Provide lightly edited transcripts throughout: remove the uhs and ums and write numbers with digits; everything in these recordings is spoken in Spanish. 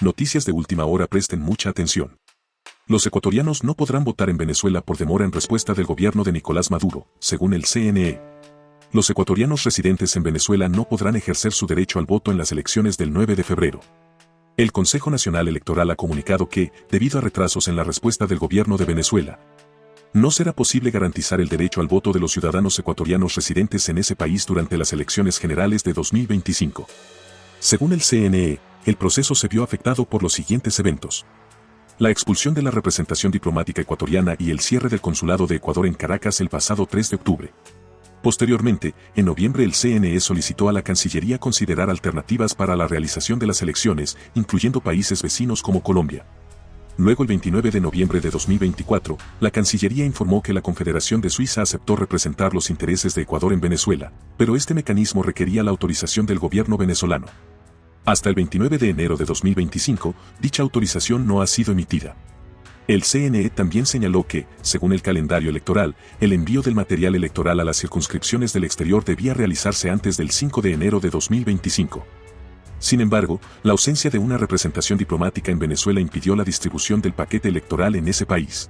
Noticias de última hora, presten mucha atención. Los ecuatorianos no podrán votar en Venezuela por demora en respuesta del gobierno de Nicolás Maduro, según el CNE. Los ecuatorianos residentes en Venezuela no podrán ejercer su derecho al voto en las elecciones del 9 de febrero. El Consejo Nacional Electoral ha comunicado que, debido a retrasos en la respuesta del gobierno de Venezuela, no será posible garantizar el derecho al voto de los ciudadanos ecuatorianos residentes en ese país durante las elecciones generales de 2025. Según el CNE, el proceso se vio afectado por los siguientes eventos: la expulsión de la representación diplomática ecuatoriana y el cierre del consulado de Ecuador en Caracas el pasado 3 de octubre. Posteriormente, en noviembre el CNE solicitó a la Cancillería considerar alternativas para la realización de las elecciones, incluyendo países vecinos como Colombia. Luego, el 29 de noviembre de 2024, la Cancillería informó que la Confederación de Suiza aceptó representar los intereses de Ecuador en Venezuela, pero este mecanismo requería la autorización del gobierno venezolano. Hasta el 29 de enero de 2025, dicha autorización no ha sido emitida. El CNE también señaló que, según el calendario electoral, el envío del material electoral a las circunscripciones del exterior debía realizarse antes del 5 de enero de 2025. Sin embargo, la ausencia de una representación diplomática en Venezuela impidió la distribución del paquete electoral en ese país.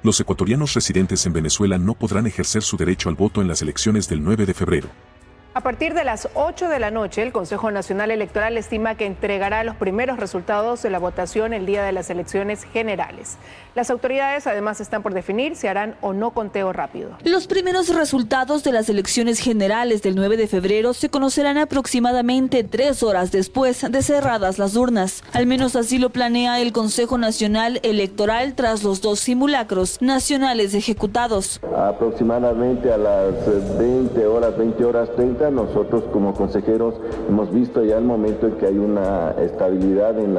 Los ecuatorianos residentes en Venezuela no podrán ejercer su derecho al voto en las elecciones del 9 de febrero. A partir de las 8 de la noche, el Consejo Nacional Electoral estima que entregará los primeros resultados de la votación el día de las elecciones generales. Las autoridades además están por definir si harán o no conteo rápido. Los primeros resultados de las elecciones generales del 9 de febrero se conocerán aproximadamente 3 horas después de cerradas las urnas. Al menos así lo planea el Consejo Nacional Electoral tras los 2 simulacros nacionales ejecutados. Aproximadamente a las 20 horas 30, nosotros como consejeros hemos visto ya el momento en que hay una estabilidad en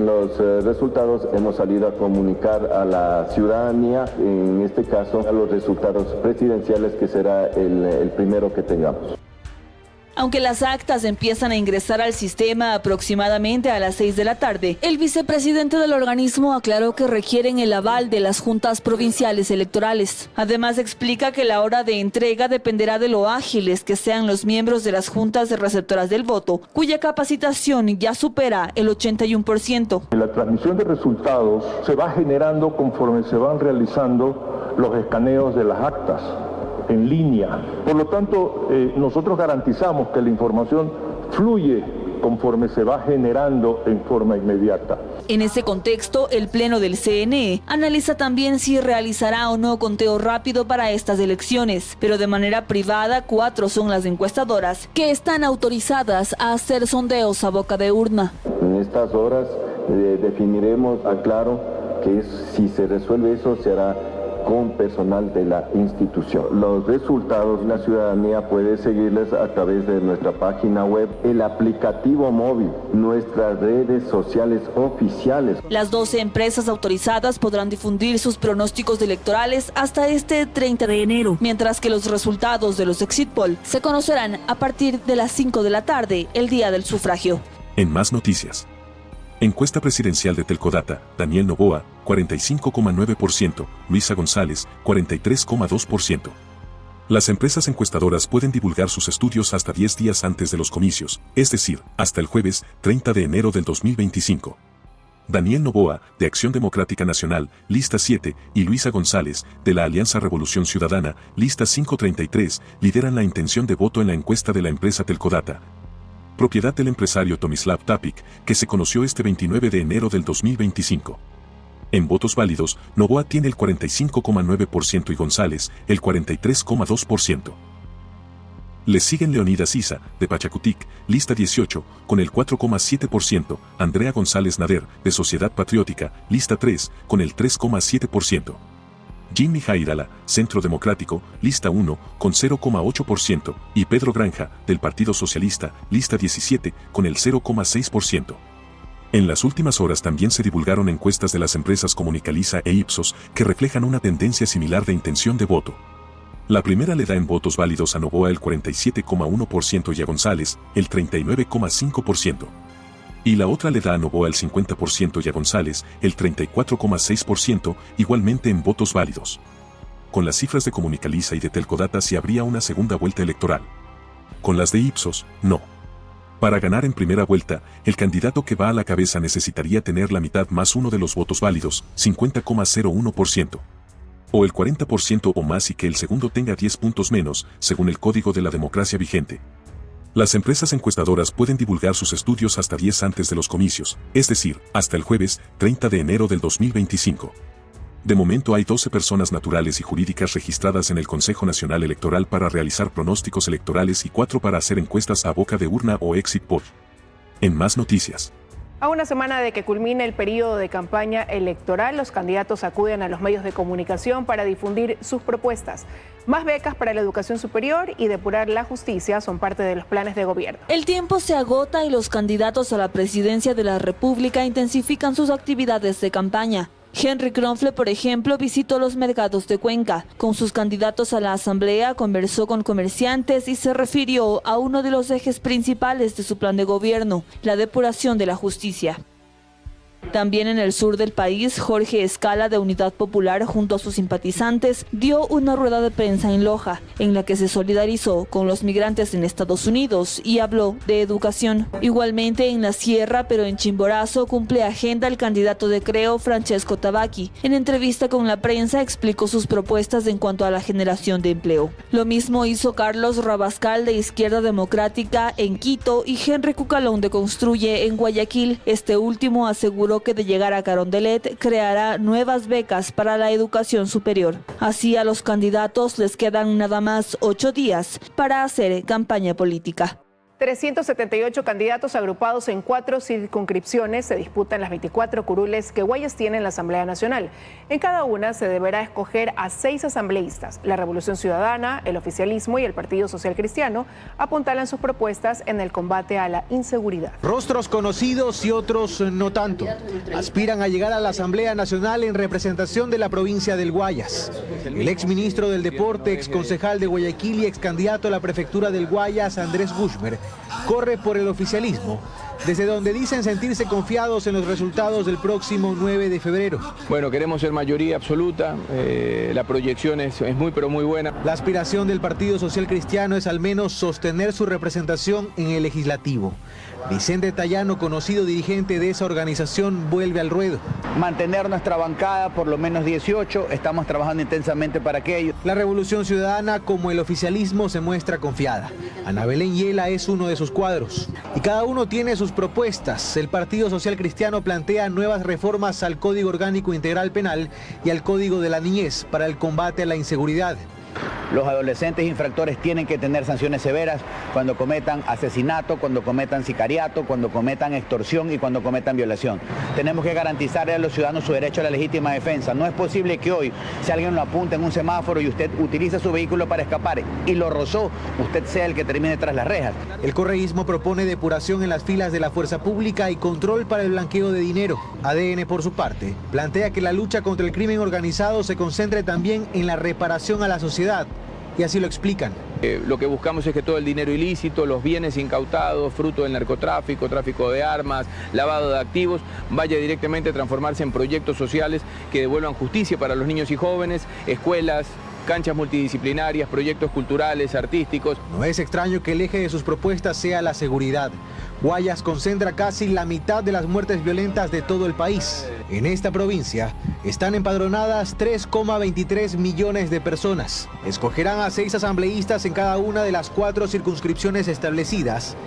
los resultados. Hemos salido a comunicar a la ciudadanía, en este caso a los resultados presidenciales, que será el primero que tengamos. Aunque las actas empiezan a ingresar al sistema aproximadamente a las 6 de la tarde, el vicepresidente del organismo aclaró que requieren el aval de las juntas provinciales electorales. Además, explica que la hora de entrega dependerá de lo ágiles que sean los miembros de las juntas receptoras del voto, cuya capacitación ya supera el 81%. La transmisión de resultados se va generando conforme se van realizando los escaneos de las actas en línea. Por lo tanto, nosotros garantizamos que la información fluye conforme se va generando en forma inmediata. En ese contexto, el Pleno del CNE analiza también si realizará o no conteo rápido para estas elecciones, pero de manera privada 4 son las encuestadoras que están autorizadas a hacer sondeos a boca de urna. En estas horas definiremos, aclaro, que si se resuelve eso será con personal de la institución. Los resultados la ciudadanía puede seguirles a través de nuestra página web, el aplicativo móvil, nuestras redes sociales oficiales. Las 12 empresas autorizadas podrán difundir sus pronósticos electorales hasta este 30 de enero, mientras que los resultados de los exit poll se conocerán a partir de las 5 de la tarde, el día del sufragio. En más noticias. Encuesta presidencial de Telcodata, Daniel Noboa, 45,9%, Luisa González, 43,2%. Las empresas encuestadoras pueden divulgar sus estudios hasta 10 días antes de los comicios, es decir, hasta el jueves 30 de enero del 2025. Daniel Noboa, de Acción Democrática Nacional, lista 7, y Luisa González, de la Alianza Revolución Ciudadana, lista 533, lideran la intención de voto en la encuesta de la empresa Telcodata, propiedad del empresario Tomislav Tapik, que se conoció este 29 de enero del 2025. En votos válidos, Noboa tiene el 45,9% y González el 43,2%. Le siguen Leonidas Isa, de Pachacutic, lista 18, con el 4,7%, Andrea González Nader, de Sociedad Patriótica, lista 3, con el 3,7%. Jimmy Jairala, Centro Democrático, lista 1, con 0,8%, y Pedro Granja, del Partido Socialista, lista 17, con el 0,6%. En las últimas horas también se divulgaron encuestas de las empresas Comunicaliza e Ipsos que reflejan una tendencia similar de intención de voto. La primera le da en votos válidos a Noboa el 47,1% y a González el 39,5%. Y la otra le da a Noboa el 50% y a González el 34,6%, igualmente en votos válidos. Con las cifras de Comunicaliza y de Telcodata sí habría una segunda vuelta electoral. Con las de Ipsos, no. Para ganar en primera vuelta, el candidato que va a la cabeza necesitaría tener la mitad más uno de los votos válidos, 50,01%. O el 40% o más y que el segundo tenga 10 puntos menos, según el Código de la Democracia vigente. Las empresas encuestadoras pueden divulgar sus estudios hasta 10 antes de los comicios, es decir, hasta el jueves 30 de enero del 2025. De momento hay 12 personas naturales y jurídicas registradas en el Consejo Nacional Electoral para realizar pronósticos electorales y 4 para hacer encuestas a boca de urna o exit poll. En más noticias. A una semana de que culmine el periodo de campaña electoral, los candidatos acuden a los medios de comunicación para difundir sus propuestas. Más becas para la educación superior y depurar la justicia son parte de los planes de gobierno. El tiempo se agota y los candidatos a la presidencia de la República intensifican sus actividades de campaña. Henry Kronfle, por ejemplo, visitó los mercados de Cuenca. Con sus candidatos a la asamblea conversó con comerciantes y se refirió a uno de los ejes principales de su plan de gobierno, la depuración de la justicia. También en el sur del país, Jorge Escala, de Unidad Popular, junto a sus simpatizantes, dio una rueda de prensa en Loja, en la que se solidarizó con los migrantes en Estados Unidos y habló de educación. Igualmente en la Sierra, pero en Chimborazo, cumple agenda el candidato de Creo, Francesco Tabaqui. En entrevista con la prensa explicó sus propuestas en cuanto a la generación de empleo. Lo mismo hizo Carlos Rabascal, de Izquierda Democrática, en Quito, y Henry Cucalón, de Construye, en Guayaquil. Este último aseguró que de llegar a Carondelet creará nuevas becas para la educación superior. Así a los candidatos les quedan nada más 8 días para hacer campaña política. 378 candidatos agrupados en 4 circunscripciones se disputan las 24 curules que Guayas tiene en la Asamblea Nacional. En cada una se deberá escoger a 6 asambleístas. La Revolución Ciudadana, el oficialismo y el Partido Social Cristiano apuntalan sus propuestas en el combate a la inseguridad. Rostros conocidos y otros no tanto. Aspiran a llegar a la Asamblea Nacional en representación de la provincia del Guayas. El exministro del Deporte, exconcejal de Guayaquil y excandidato a la prefectura del Guayas, Andrés Gushmer, corre por el oficialismo, desde donde dicen sentirse confiados en los resultados del próximo 9 de febrero. Bueno, queremos ser mayoría absoluta, la proyección es muy pero muy buena. La aspiración del Partido Social Cristiano es al menos sostener su representación en el legislativo. Vicente Tallano, conocido dirigente de esa organización, vuelve al ruedo. Mantener nuestra bancada por lo menos 18, estamos trabajando intensamente para aquello. La Revolución Ciudadana, como el oficialismo, se muestra confiada. Ana Belén Hiela es uno de sus cuadros. Y cada uno tiene sus propuestas. El Partido Social Cristiano plantea nuevas reformas al Código Orgánico Integral Penal y al Código de la Niñez para el combate a la inseguridad. Los adolescentes infractores tienen que tener sanciones severas cuando cometan asesinato, cuando cometan sicariato, cuando cometan extorsión y cuando cometan violación. Tenemos que garantizarle a los ciudadanos su derecho a la legítima defensa. No es posible que hoy, si alguien lo apunta en un semáforo y usted utiliza su vehículo para escapar y lo rozó, usted sea el que termine tras las rejas. El correísmo propone depuración en las filas de la fuerza pública y control para el blanqueo de dinero. ADN, por su parte, plantea que la lucha contra el crimen organizado se concentre también en la reparación a la sociedad. Y así lo explican. Lo que buscamos es que todo el dinero ilícito, los bienes incautados, fruto del narcotráfico, tráfico de armas, lavado de activos, vaya directamente a transformarse en proyectos sociales que devuelvan justicia para los niños y jóvenes, escuelas, canchas multidisciplinarias, proyectos culturales, artísticos. No es extraño que el eje de sus propuestas sea la seguridad. Guayas concentra casi la mitad de las muertes violentas de todo el país. En esta provincia están empadronadas 3,23 millones de personas. Escogerán a 6 asambleístas en cada una de las 4 circunscripciones establecidas,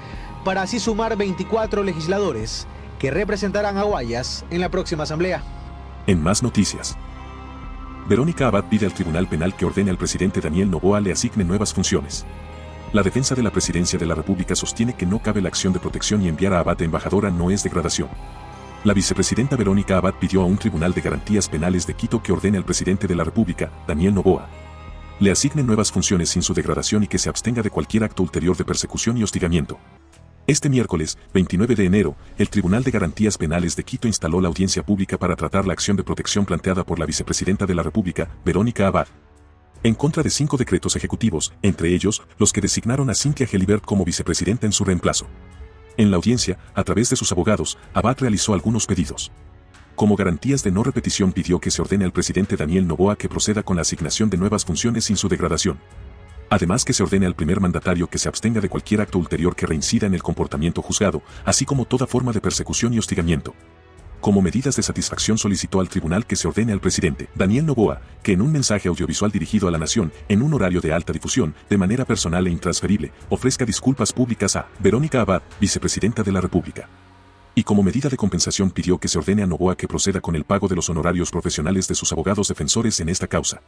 para así sumar 24 legisladores que representarán a Guayas en la próxima asamblea. En más noticias. Verónica Abad pide al Tribunal Penal que ordene al presidente Daniel Noboa le asigne nuevas funciones. La defensa de la presidencia de la República sostiene que no cabe la acción de protección y enviar a Abad de embajadora no es degradación. La vicepresidenta Verónica Abad pidió a un tribunal de garantías penales de Quito que ordene al presidente de la República, Daniel Noboa, le asigne nuevas funciones sin su degradación y que se abstenga de cualquier acto ulterior de persecución y hostigamiento. Este miércoles, 29 de enero, el Tribunal de Garantías Penales de Quito instaló la audiencia pública para tratar la acción de protección planteada por la vicepresidenta de la República, Verónica Abad, en contra de 5 decretos ejecutivos, entre ellos, los que designaron a Cynthia Gelibert como vicepresidenta en su reemplazo. En la audiencia, a través de sus abogados, Abad realizó algunos pedidos. Como garantías de no repetición pidió que se ordene al presidente Daniel Noboa que proceda con la asignación de nuevas funciones sin su degradación. Además que se ordene al primer mandatario que se abstenga de cualquier acto ulterior que reincida en el comportamiento juzgado, así como toda forma de persecución y hostigamiento. Como medidas de satisfacción solicitó al tribunal que se ordene al presidente Daniel Noboa, que en un mensaje audiovisual dirigido a la nación, en un horario de alta difusión, de manera personal e intransferible, ofrezca disculpas públicas a Verónica Abad, vicepresidenta de la República. Y como medida de compensación pidió que se ordene a Noboa que proceda con el pago de los honorarios profesionales de sus abogados defensores en esta causa.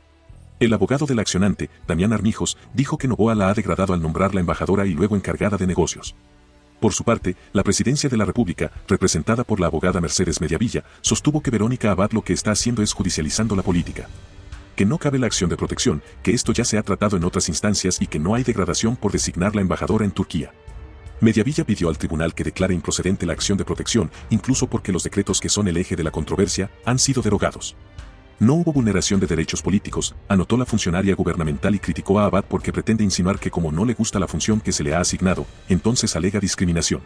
El abogado del accionante, Damián Armijos, dijo que Noboa la ha degradado al nombrarla embajadora y luego encargada de negocios. Por su parte, la presidencia de la República, representada por la abogada Mercedes Mediavilla, sostuvo que Verónica Abad lo que está haciendo es judicializando la política. Que no cabe la acción de protección, que esto ya se ha tratado en otras instancias y que no hay degradación por designarla embajadora en Turquía. Mediavilla pidió al tribunal que declare improcedente la acción de protección, incluso porque los decretos que son el eje de la controversia han sido derogados. No hubo vulneración de derechos políticos, anotó la funcionaria gubernamental y criticó a Abad porque pretende insinuar que como no le gusta la función que se le ha asignado, entonces alega discriminación.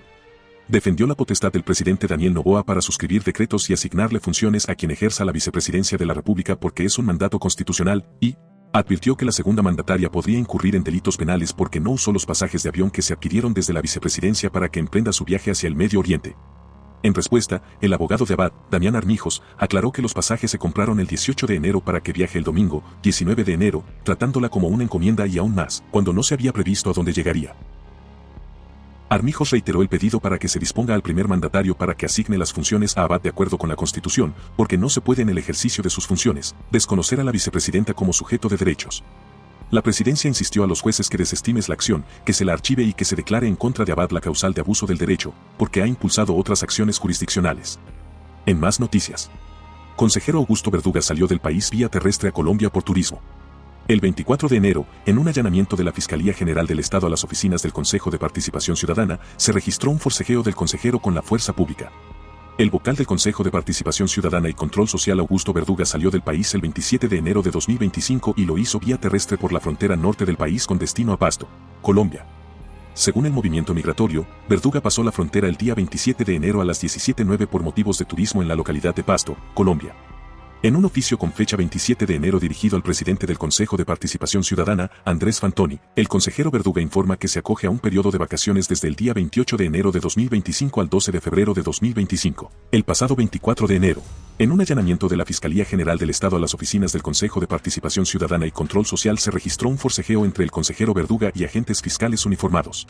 Defendió la potestad del presidente Daniel Noboa para suscribir decretos y asignarle funciones a quien ejerza la vicepresidencia de la República porque es un mandato constitucional, y advirtió que la segunda mandataria podría incurrir en delitos penales porque no usó los pasajes de avión que se adquirieron desde la vicepresidencia para que emprenda su viaje hacia el Medio Oriente. En respuesta, el abogado de Abad, Damián Armijos, aclaró que los pasajes se compraron el 18 de enero para que viaje el domingo, 19 de enero, tratándola como una encomienda y aún más, cuando no se había previsto a dónde llegaría. Armijos reiteró el pedido para que se disponga al primer mandatario para que asigne las funciones a Abad de acuerdo con la Constitución, porque no se puede en el ejercicio de sus funciones, desconocer a la vicepresidenta como sujeto de derechos. La presidencia insistió a los jueces que desestimes la acción, que se la archive y que se declare en contra de Abad la causal de abuso del derecho, porque ha impulsado otras acciones jurisdiccionales. En más noticias. Consejero Augusto Verduga salió del país vía terrestre a Colombia por turismo. El 24 de enero, en un allanamiento de la Fiscalía General del Estado a las oficinas del Consejo de Participación Ciudadana, se registró un forcejeo del consejero con la fuerza pública. El vocal del Consejo de Participación Ciudadana y Control Social Augusto Verduga salió del país el 27 de enero de 2025 y lo hizo vía terrestre por la frontera norte del país con destino a Pasto, Colombia. Según el movimiento migratorio, Verduga pasó la frontera el día 27 de enero a las 17:09 por motivos de turismo en la localidad de Pasto, Colombia. En un oficio con fecha 27 de enero dirigido al presidente del Consejo de Participación Ciudadana, Andrés Fantoni, el consejero Verduga informa que se acoge a un periodo de vacaciones desde el día 28 de enero de 2025 al 12 de febrero de 2025. El pasado 24 de enero, en un allanamiento de la Fiscalía General del Estado a las oficinas del Consejo de Participación Ciudadana y Control Social se registró un forcejeo entre el consejero Verduga y agentes fiscales uniformados.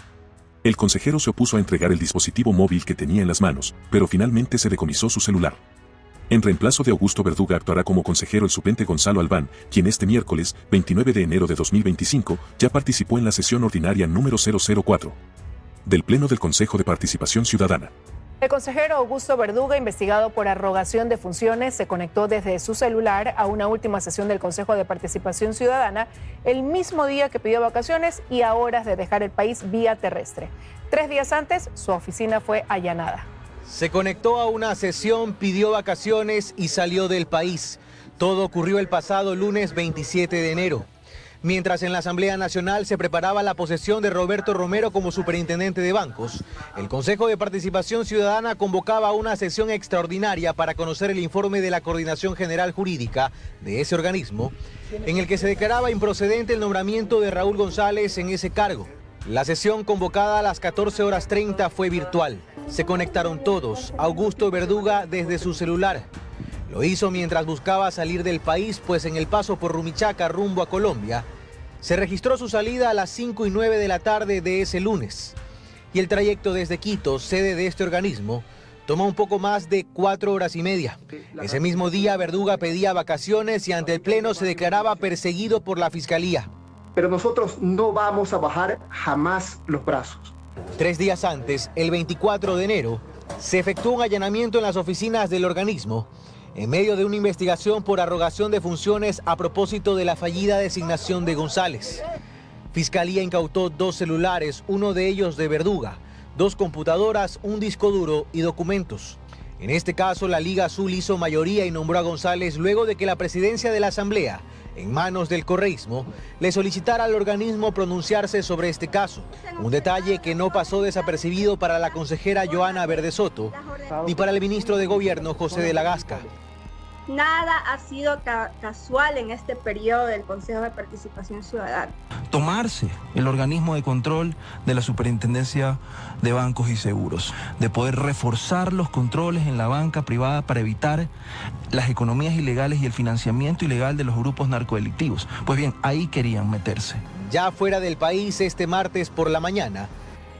El consejero se opuso a entregar el dispositivo móvil que tenía en las manos, pero finalmente se decomisó su celular. En reemplazo de Augusto Verduga actuará como consejero el suplente Gonzalo Albán, quien este miércoles, 29 de enero de 2025, ya participó en la sesión ordinaria número 004 del Pleno del Consejo de Participación Ciudadana. El consejero Augusto Verduga, investigado por arrogación de funciones, se conectó desde su celular a una última sesión del Consejo de Participación Ciudadana el mismo día que pidió vacaciones y a horas de dejar el país vía terrestre. 3 días antes, su oficina fue allanada. Se conectó a una sesión, pidió vacaciones y salió del país. Todo ocurrió el pasado lunes 27 de enero. Mientras en la Asamblea Nacional se preparaba la posesión de Roberto Romero como superintendente de bancos, el Consejo de Participación Ciudadana convocaba una sesión extraordinaria para conocer el informe de la Coordinación General Jurídica de ese organismo, en el que se declaraba improcedente el nombramiento de Raúl González en ese cargo. La sesión convocada a las 14:30 fue virtual. Se conectaron todos, Augusto Verduga desde su celular. Lo hizo mientras buscaba salir del país, pues en el paso por Rumichaca rumbo a Colombia, se registró su salida a las 5:09 de la tarde de ese lunes. Y el trayecto desde Quito, sede de este organismo, tomó un poco más de 4 horas y media. Ese mismo día, Verduga pedía vacaciones y ante el Pleno se declaraba perseguido por la Fiscalía. Pero nosotros no vamos a bajar jamás los brazos. 3 días antes, el 24 de enero, se efectuó un allanamiento en las oficinas del organismo en medio de una investigación por arrogación de funciones a propósito de la fallida designación de González. Fiscalía incautó 2 celulares, uno de ellos de Verduga, 2 computadoras, un disco duro y documentos. En este caso, la Liga Azul hizo mayoría y nombró a González luego de que la presidencia de la Asamblea, en manos del correísmo, le solicitara al organismo pronunciarse sobre este caso. Un detalle que no pasó desapercibido para la consejera Joana Verde Soto ni para el ministro de Gobierno José de la Gasca. Nada ha sido casual en este periodo del Consejo de Participación Ciudadana. Tomarse el organismo de control de la Superintendencia de Bancos y Seguros, de poder reforzar los controles en la banca privada para evitar las economías ilegales y el financiamiento ilegal de los grupos narcodelictivos. Pues bien, ahí querían meterse. Ya fuera del país, este martes por la mañana,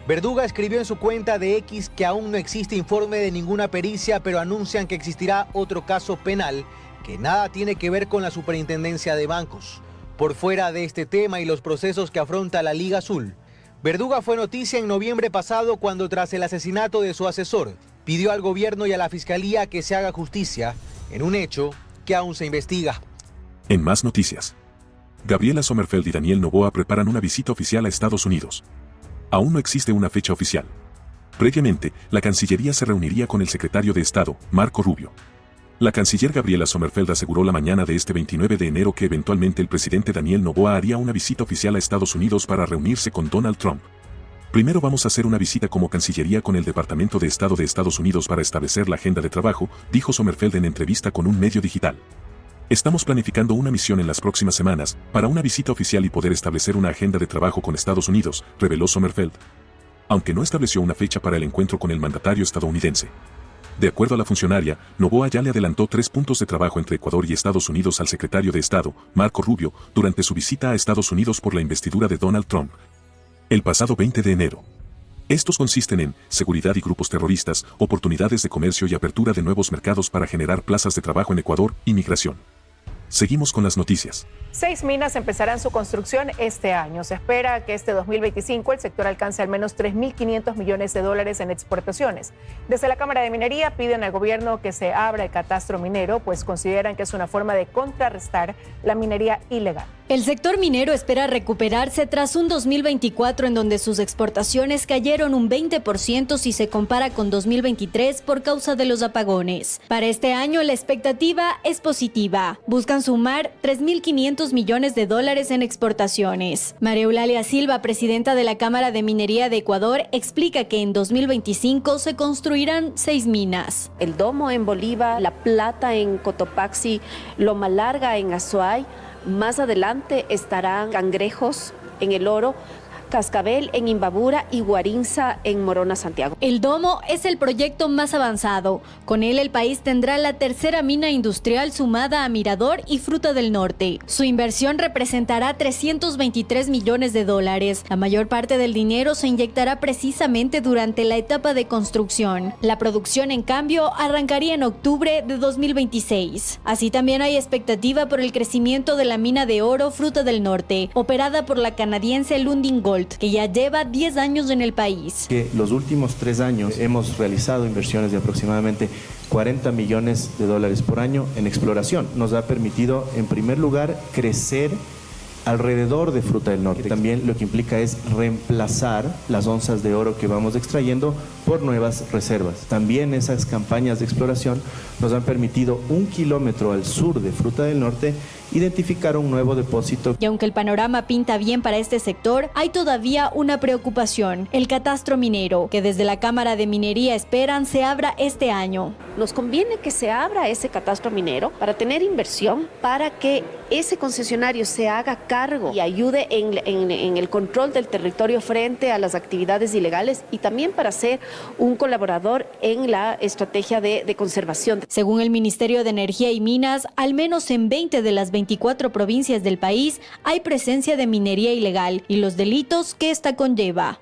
Verduga escribió en su cuenta de X que aún no existe informe de ninguna pericia, pero anuncian que existirá otro caso penal que nada tiene que ver con la Superintendencia de Bancos. Por fuera de este tema y los procesos que afronta la Liga Azul, Verduga fue noticia en noviembre pasado cuando, tras el asesinato de su asesor, pidió al gobierno y a la fiscalía que se haga justicia en un hecho que aún se investiga. En más noticias, Gabriela Sommerfeld y Daniel Noboa preparan una visita oficial a Estados Unidos. Aún no existe una fecha oficial. Previamente, la Cancillería se reuniría con el secretario de Estado, Marco Rubio. La canciller Gabriela Sommerfeld aseguró la mañana de este 29 de enero que eventualmente el presidente Daniel Noboa haría una visita oficial a Estados Unidos para reunirse con Donald Trump. Primero vamos a hacer una visita como Cancillería con el Departamento de Estado de Estados Unidos para establecer la agenda de trabajo, dijo Sommerfeld en entrevista con un medio digital. Estamos planificando una misión en las próximas semanas para una visita oficial y poder establecer una agenda de trabajo con Estados Unidos, reveló Sommerfeld. Aunque no estableció una fecha para el encuentro con el mandatario estadounidense. De acuerdo a la funcionaria, Noboa ya le adelantó 3 puntos de trabajo entre Ecuador y Estados Unidos al secretario de Estado, Marco Rubio, durante su visita a Estados Unidos por la investidura de Donald Trump. El pasado 20 de enero. Estos consisten en seguridad y grupos terroristas, oportunidades de comercio y apertura de nuevos mercados para generar plazas de trabajo en Ecuador y migración. Seguimos con las noticias. 6 minas empezarán su construcción este año. Se espera que este 2025 el sector alcance al menos $3.500 millones en exportaciones. Desde la Cámara de Minería piden al gobierno que se abra el catastro minero, pues consideran que es una forma de contrarrestar la minería ilegal. El sector minero espera recuperarse tras un 2024 en donde sus exportaciones cayeron un 20% si se compara con 2023 por causa de los apagones. Para este año la expectativa es positiva. Buscan sumar $3.500 millones en exportaciones. María Eulalia Silva, presidenta de la Cámara de Minería de Ecuador, explica que en 2025 se construirán 6 minas. El Domo en Bolívar, La Plata en Cotopaxi, Loma Larga en Azuay. Más adelante estarán Cangrejos en El Oro, Cascabel en Imbabura y Guarinza en Morona, Santiago. El Domo es el proyecto más avanzado. Con él el país tendrá la tercera mina industrial sumada a Mirador y Fruta del Norte. Su inversión representará $323 millones. La mayor parte del dinero se inyectará precisamente durante la etapa de construcción. La producción, en cambio, arrancaría en octubre de 2026. Así también hay expectativa por el crecimiento de la mina de oro Fruta del Norte, operada por la canadiense Lundin Gold, que ya lleva 10 años en el país. Los últimos 3 años hemos realizado inversiones de aproximadamente $40 millones por año en exploración. Nos ha permitido, en primer lugar, crecer alrededor de Fruta del Norte. También lo que implica es reemplazar las onzas de oro que vamos extrayendo por nuevas reservas. También esas campañas de exploración nos han permitido 1 kilómetro al sur de Fruta del Norte identificar un nuevo depósito. Y aunque el panorama pinta bien para este sector, hay todavía una preocupación: el catastro minero, que desde la Cámara de Minería esperan se abra este año. Nos conviene que se abra ese catastro minero para tener inversión, para que ese concesionario se haga cargo y ayude en el control del territorio frente a las actividades ilegales, y también para ser un colaborador en la estrategia de conservación. Según el Ministerio de Energía y Minas, al menos en 20 de las 24 provincias del país hay presencia de minería ilegal y los delitos que esta conlleva.